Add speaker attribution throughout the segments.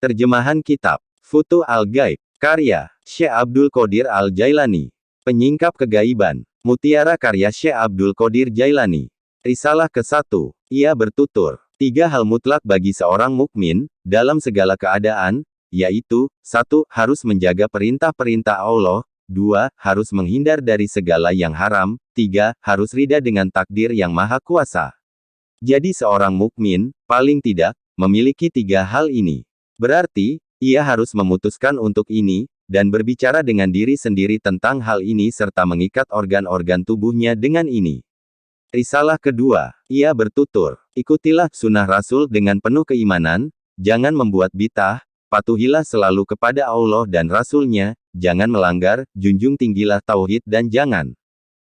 Speaker 1: Terjemahan Kitab Futuh Al-Ghaib. Karya Syekh Abdul Qodir Al-Jailani. Penyingkap Kegaiban. Mutiara karya Syekh Abdul Qodir Jailani. Risalah ke-1. Ia bertutur, 3 hal mutlak bagi seorang mukmin, dalam segala keadaan, yaitu, 1. Harus menjaga perintah-perintah Allah, 2. Harus menghindar dari segala yang haram, 3. Harus ridha dengan takdir yang maha kuasa. Jadi seorang mukmin, paling tidak, memiliki 3 hal ini. Berarti, ia harus memutuskan untuk ini, dan berbicara dengan diri sendiri tentang hal ini serta mengikat organ-organ tubuhnya dengan ini. Risalah kedua, ia bertutur, ikutilah sunnah Rasul dengan penuh keimanan, jangan membuat bid'ah, patuhilah selalu kepada Allah dan Rasul-Nya, jangan melanggar, junjung tinggilah tauhid dan jangan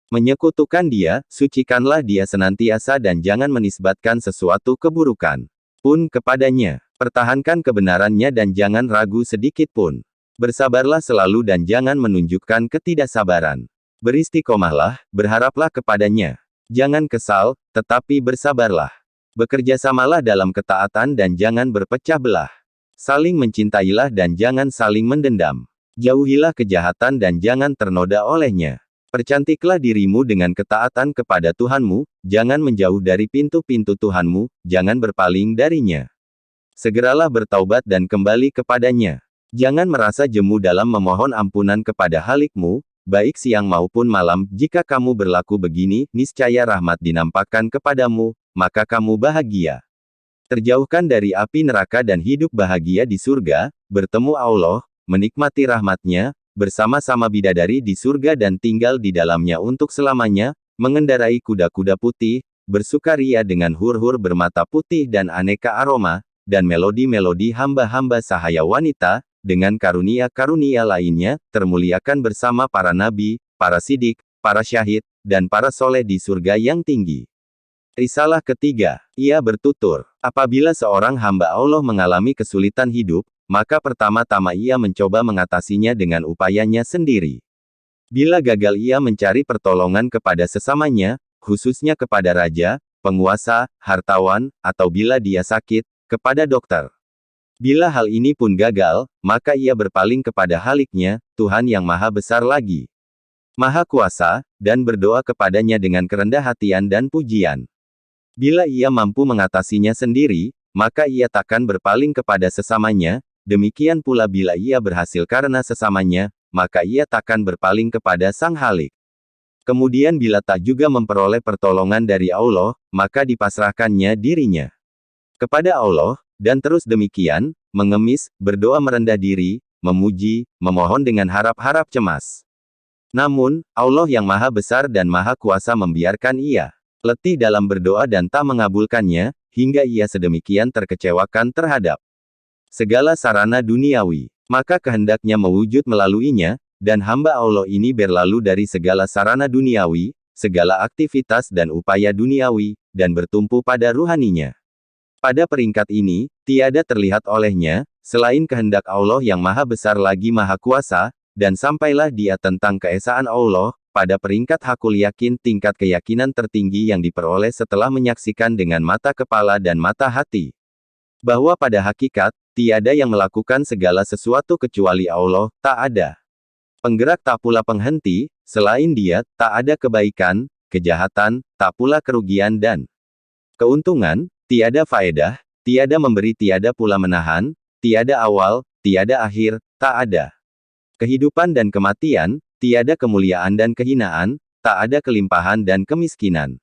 Speaker 1: menyekutukan Dia, sucikanlah Dia senantiasa dan jangan menisbatkan sesuatu keburukan pun kepadanya. Pertahankan kebenarannya dan jangan ragu sedikit pun. Bersabarlah selalu dan jangan menunjukkan ketidaksabaran. Beristiqomahlah, berharaplah kepadanya. Jangan kesal, tetapi bersabarlah. Bekerjasamalah dalam ketaatan dan jangan berpecah belah. Saling mencintailah dan jangan saling mendendam. Jauhilah kejahatan dan jangan ternoda olehnya. Percantiklah dirimu dengan ketaatan kepada Tuhanmu, jangan menjauh dari pintu-pintu Tuhanmu, jangan berpaling darinya. Segeralah bertaubat dan kembali kepadanya. Jangan merasa jemu dalam memohon ampunan kepada Halikmu, baik siang maupun malam. Jika kamu berlaku begini, niscaya rahmat dinampakkan kepadamu, maka kamu bahagia. Terjauhkan dari api neraka dan hidup bahagia di surga, bertemu Allah, menikmati rahmatnya, bersama-sama bidadari di surga dan tinggal di dalamnya untuk selamanya, mengendarai kuda-kuda putih, bersukaria dengan hur-hur bermata putih dan aneka aroma, dan melodi-melodi hamba-hamba sahaya wanita, dengan karunia-karunia lainnya, termuliakan bersama para nabi, para sidik, para syahid, dan para soleh di surga yang tinggi. Risalah ketiga, ia bertutur, apabila seorang hamba Allah mengalami kesulitan hidup, maka pertama-tama ia mencoba mengatasinya dengan upayanya sendiri. Bila gagal ia mencari pertolongan kepada sesamanya, khususnya kepada raja, penguasa, hartawan, atau bila dia sakit, kepada dokter. Bila hal ini pun gagal, maka ia berpaling kepada Haliknya, Tuhan yang maha besar lagi, maha kuasa, dan berdoa kepadanya dengan kerendah hatian dan pujian. Bila ia mampu mengatasinya sendiri, maka ia takkan berpaling kepada sesamanya, demikian pula bila ia berhasil karena sesamanya, maka ia takkan berpaling kepada Sang Halik. Kemudian bila tak juga memperoleh pertolongan dari Allah, maka dipasrahkannya dirinya kepada Allah, dan terus demikian, mengemis, berdoa merendah diri, memuji, memohon dengan harap-harap cemas. Namun, Allah yang maha besar dan maha kuasa membiarkan ia letih dalam berdoa dan tak mengabulkannya, hingga ia sedemikian terkecewakan terhadap segala sarana duniawi. Maka kehendaknya mewujud melaluinya, dan hamba Allah ini berlalu dari segala sarana duniawi, segala aktivitas dan upaya duniawi, dan bertumpu pada ruhaninya. Pada peringkat ini, tiada terlihat olehnya, selain kehendak Allah yang maha besar lagi maha kuasa, dan sampailah dia tentang keesaan Allah, pada peringkat hakul yakin tingkat keyakinan tertinggi yang diperoleh setelah menyaksikan dengan mata kepala dan mata hati. Bahwa pada hakikat, tiada yang melakukan segala sesuatu kecuali Allah, tak ada penggerak tak pula penghenti, selain dia, tak ada kebaikan, kejahatan, tak pula kerugian dan keuntungan, tiada faedah, tiada memberi tiada pula menahan, tiada awal, tiada akhir, tak ada kehidupan dan kematian, tiada kemuliaan dan kehinaan, tak ada kelimpahan dan kemiskinan.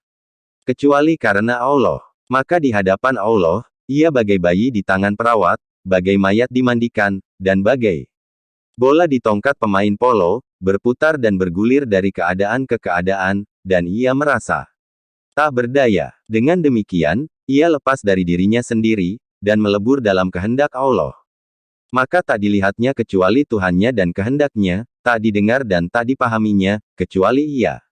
Speaker 1: Kecuali karena Allah. Maka di hadapan Allah, ia bagai bayi di tangan perawat, bagai mayat dimandikan, dan bagai bola di tongkat pemain polo, berputar dan bergulir dari keadaan ke keadaan, dan ia merasa tak berdaya. Dengan demikian, ia lepas dari dirinya sendiri, dan melebur dalam kehendak Allah. Maka tak dilihatnya kecuali Tuhannya dan kehendaknya, tak didengar dan tak dipahaminya, kecuali ia.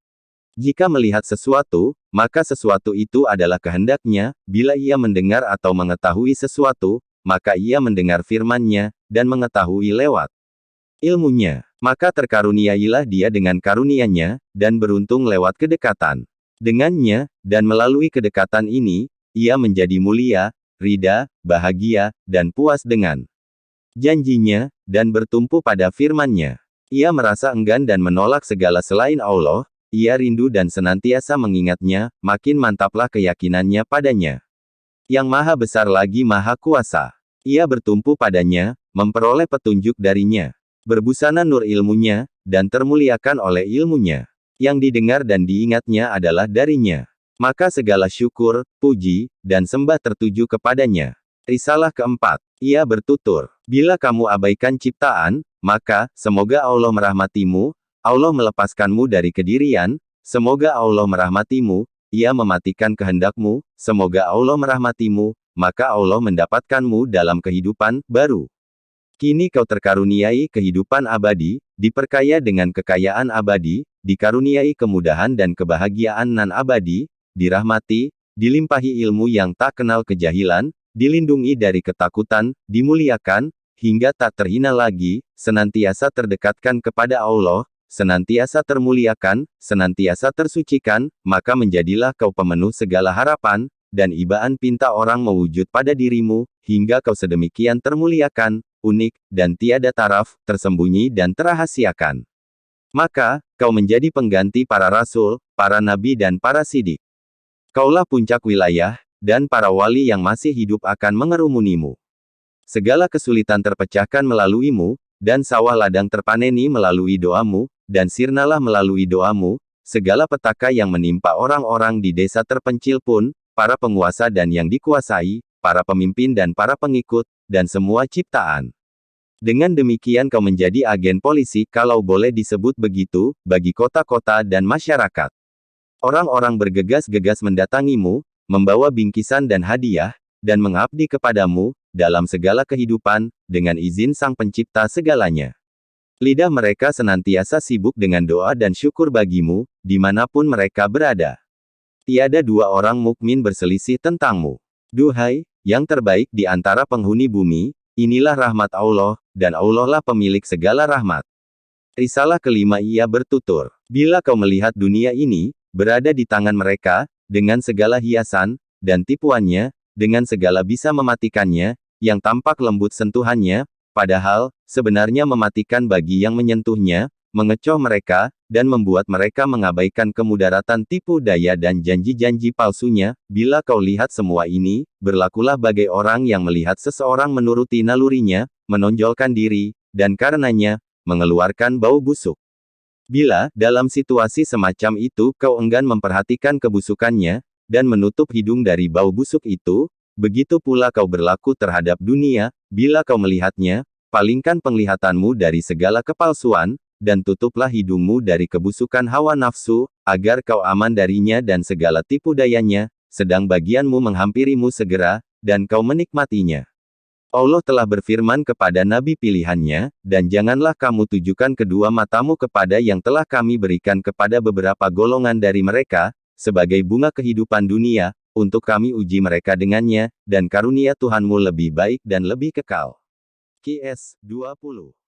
Speaker 1: Jika melihat sesuatu, maka sesuatu itu adalah kehendaknya, bila ia mendengar atau mengetahui sesuatu, maka ia mendengar firman-Nya, dan mengetahui lewat ilmunya. Maka terkaruniailah dia dengan karunia-Nya, dan beruntung lewat kedekatan dengannya, dan melalui kedekatan ini, ia menjadi mulia, ridha, bahagia, dan puas dengan janjinya, dan bertumpu pada firman-Nya. Ia merasa enggan dan menolak segala selain Allah, ia rindu dan senantiasa mengingatnya, makin mantaplah keyakinannya padanya. Yang Maha Besar lagi Maha Kuasa. Ia bertumpu padanya, memperoleh petunjuk darinya. Berbusana nur ilmunya, dan termuliakan oleh ilmunya. Yang didengar dan diingatnya adalah darinya. Maka segala syukur, puji, dan sembah tertuju kepadanya. Risalah keempat. Ia bertutur, bila kamu abaikan ciptaan, maka, semoga Allah merahmatimu, Allah melepaskanmu dari kedirian, semoga Allah merahmatimu, ia mematikan kehendakmu, semoga Allah merahmatimu, maka Allah mendapatkanmu dalam kehidupan baru. Kini kau terkaruniai kehidupan abadi, diperkaya dengan kekayaan abadi, dikaruniai kemudahan dan kebahagiaan nan abadi, dirahmati, dilimpahi ilmu yang tak kenal kejahilan, dilindungi dari ketakutan, dimuliakan, hingga tak terhina lagi, senantiasa terdekatkan kepada Allah, senantiasa termuliakan, senantiasa tersucikan, maka menjadilah kau pemenuh segala harapan, dan ibaan pinta orang mewujud pada dirimu, hingga kau sedemikian termuliakan, unik, dan tiada taraf, tersembunyi dan terahasiakan. Maka, kau menjadi pengganti para rasul, para nabi dan para sidik. Kaulah puncak wilayah, dan para wali yang masih hidup akan mengerumunimu. Segala kesulitan terpecahkan melaluimu, dan sawah ladang terpaneni melalui doamu, dan sirnalah melalui doamu, segala petaka yang menimpa orang-orang di desa terpencil pun, para penguasa dan yang dikuasai, para pemimpin dan para pengikut, dan semua ciptaan. Dengan demikian kau menjadi agen polisi, kalau boleh disebut begitu, bagi kota-kota dan masyarakat. Orang-orang bergegas-gegas mendatangimu, membawa bingkisan dan hadiah, dan mengabdi kepadamu, dalam segala kehidupan, dengan izin Sang Pencipta segalanya. Lidah mereka senantiasa sibuk dengan doa dan syukur bagimu, dimanapun mereka berada. Tiada dua orang mukmin berselisih tentangmu. Duhai, yang terbaik di antara penghuni bumi, inilah rahmat Allah, dan Allah lah pemilik segala rahmat. Risalah kelima ia bertutur, bila kau melihat dunia ini, berada di tangan mereka, dengan segala hiasan, dan tipuannya, dengan segala bisa mematikannya, yang tampak lembut sentuhannya, padahal, sebenarnya mematikan bagi yang menyentuhnya, mengecoh mereka, dan membuat mereka mengabaikan kemudaratan tipu daya dan janji-janji palsunya, bila kau lihat semua ini, berlakulah bagai orang yang melihat seseorang menuruti nalurinya, menonjolkan diri, dan karenanya, mengeluarkan bau busuk. Bila, dalam situasi semacam itu, kau enggan memperhatikan kebusukannya, dan menutup hidung dari bau busuk itu, begitu pula kau berlaku terhadap dunia, bila kau melihatnya, palingkan penglihatanmu dari segala kepalsuan, dan tutuplah hidungmu dari kebusukan hawa nafsu, agar kau aman darinya dan segala tipu dayanya, sedang bagianmu menghampirimu segera, dan kau menikmatinya. Allah telah berfirman kepada nabi pilihannya, dan janganlah kamu tujukan kedua matamu kepada yang telah kami berikan kepada beberapa golongan dari mereka, sebagai bunga kehidupan dunia, untuk kami uji mereka dengannya, dan karunia Tuhanmu lebih baik dan lebih kekal. Qs 20